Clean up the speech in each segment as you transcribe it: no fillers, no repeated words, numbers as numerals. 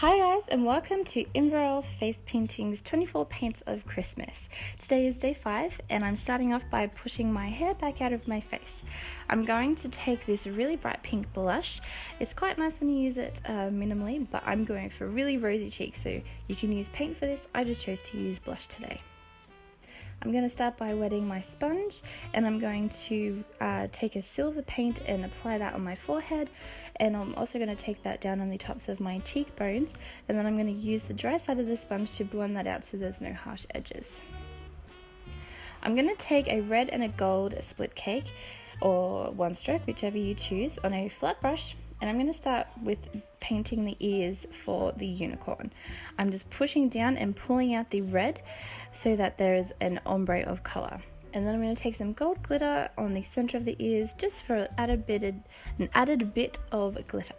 Hi guys, and welcome to Imverell Face Painting's 24 Paints of Christmas. Today is day 5 and I'm starting off by pushing my hair back out of my face. I'm going to take this really bright pink blush. It's quite nice when you use it minimally, but I'm going for really rosy cheeks, so you can use paint for this. I just chose to use blush today. I'm going to start by wetting my sponge, and I'm going to take a silver paint and apply that on my forehead, and I'm also going to take that down on the tops of my cheekbones, and then I'm going to use the dry side of the sponge to blend that out so there's no harsh edges. I'm going to take a red and a gold split cake, or one stroke, whichever you choose, on a flat brush, and I'm going to start with painting the ears for the unicorn. I'm just pushing down and pulling out the red so that there is an ombre of color. And then I'm going to take some gold glitter on the center of the ears just for an added bit of glitter.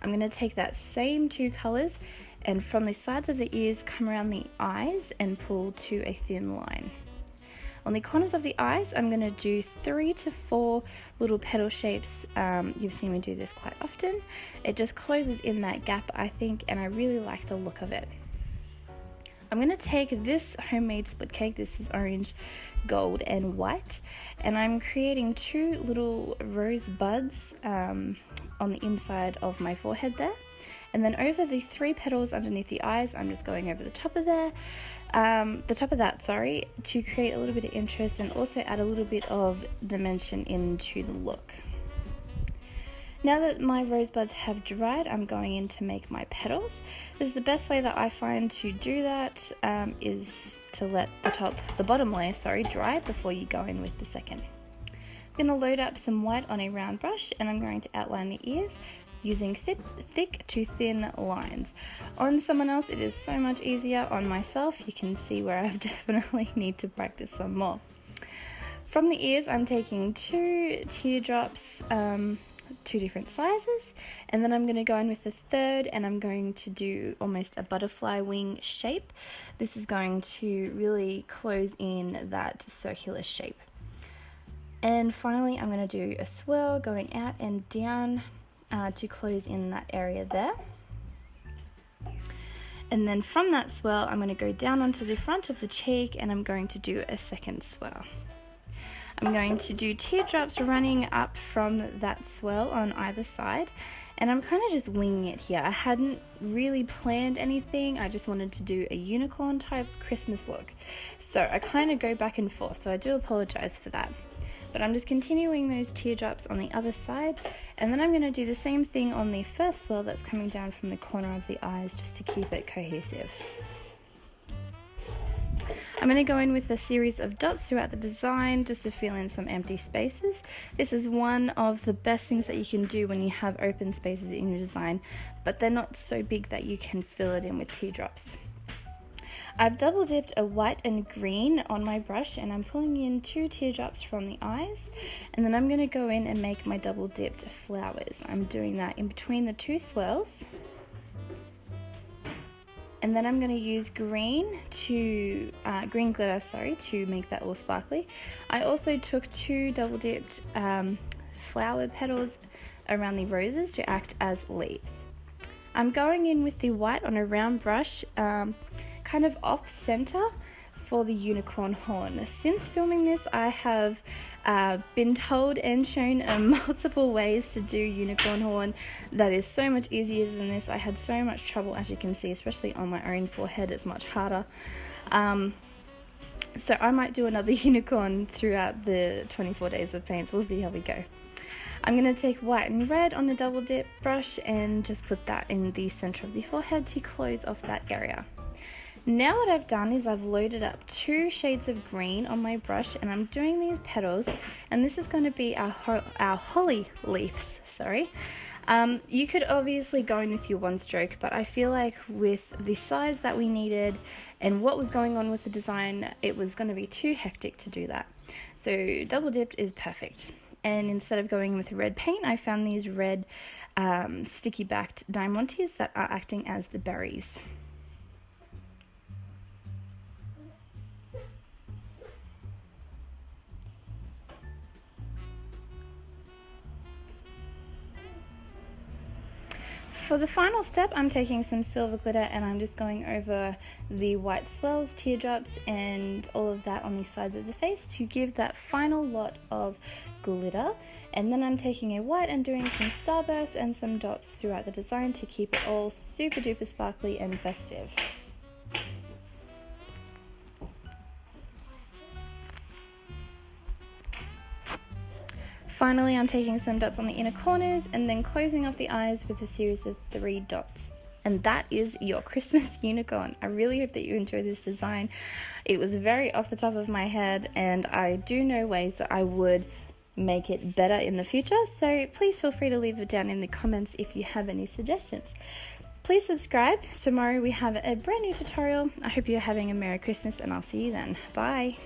I'm going to take that same two colors and from the sides of the ears come around the eyes and pull to a thin line. On the corners of the eyes, I'm going to do 3 to 4 little petal shapes. You've seen me do this quite often. It just closes in that gap, I think, and I really like the look of it. I'm going to take this homemade split cake. This is orange, gold, and white, and I'm creating 2 little rose buds on the inside of my forehead there. And then over the 3 petals underneath the eyes, I'm just going over the top of that, to create a little bit of interest and also add a little bit of dimension into the look. Now that my rosebuds have dried, I'm going in to make my petals. This is the best way that I find to do that, is to let the bottom layer dry before you go in with the second. I'm going to load up some white on a round brush, and I'm going to outline the ears using thick to thin lines. On someone else it is so much easier. On myself, you can see where I definitely need to practice some more. From the ears, I'm taking 2 teardrops, 2 different sizes, and then I'm going to go in with the third, and I'm going to do almost a butterfly wing shape. This is going to really close in that circular shape. And finally, I'm going to do a swirl going out and down to close in that area there. And then from that swirl, I'm going to go down onto the front of the cheek, and I'm going to do a second swirl. I'm going to do teardrops running up from that swirl on either side, and I'm kind of just winging it here. I hadn't really planned anything. I just wanted to do a unicorn type Christmas look, so I kind of go back and forth, so I do apologize for that. But I'm just continuing those teardrops on the other side, and then I'm going to do the same thing on the first swirl that's coming down from the corner of the eyes, just to keep it cohesive. I'm going to go in with a series of dots throughout the design just to fill in some empty spaces. This is one of the best things that you can do when you have open spaces in your design, but they're not so big that you can fill it in with teardrops. I've double dipped a white and green on my brush, and I'm pulling in 2 teardrops from the eyes, and then I'm going to go in and make my double dipped flowers. I'm doing that in between the 2 swirls, and then I'm going to use green glitter to make that all sparkly. I also took 2 double dipped flower petals around the roses to act as leaves. I'm going in with the white on a round brush, kind of off center for the unicorn horn. Since filming this, I have been told and shown multiple ways to do unicorn horn that is so much easier than this. I had so much trouble, as you can see, especially on my own forehead. It's much harder. So I might do another unicorn throughout the 24 days of paints. We'll see how we go. I'm going to take white and red on a double dip brush and just put that in the center of the forehead to close off that area. Now what I've done is I've loaded up 2 shades of green on my brush, and I'm doing these petals, and this is going to be our holly leaves. You could obviously go in with your 1 stroke, but I feel like with the size that we needed and what was going on with the design, it was going to be too hectic to do that. So double dipped is perfect. And instead of going with red paint, I found these red sticky backed diamantes that are acting as the berries. For the final step, I'm taking some silver glitter and I'm just going over the white swirls, teardrops, and all of that on the sides of the face to give that final lot of glitter. And then I'm taking a white and doing some starbursts and some dots throughout the design to keep it all super duper sparkly and festive. Finally, I'm taking some dots on the inner corners and then closing off the eyes with a series of 3 dots. And that is your Christmas unicorn. I really hope that you enjoyed this design. It was very off the top of my head, and I do know ways that I would make it better in the future, so please feel free to leave it down in the comments if you have any suggestions. Please subscribe. Tomorrow we have a brand new tutorial. I hope you're having a Merry Christmas, and I'll see you then. Bye.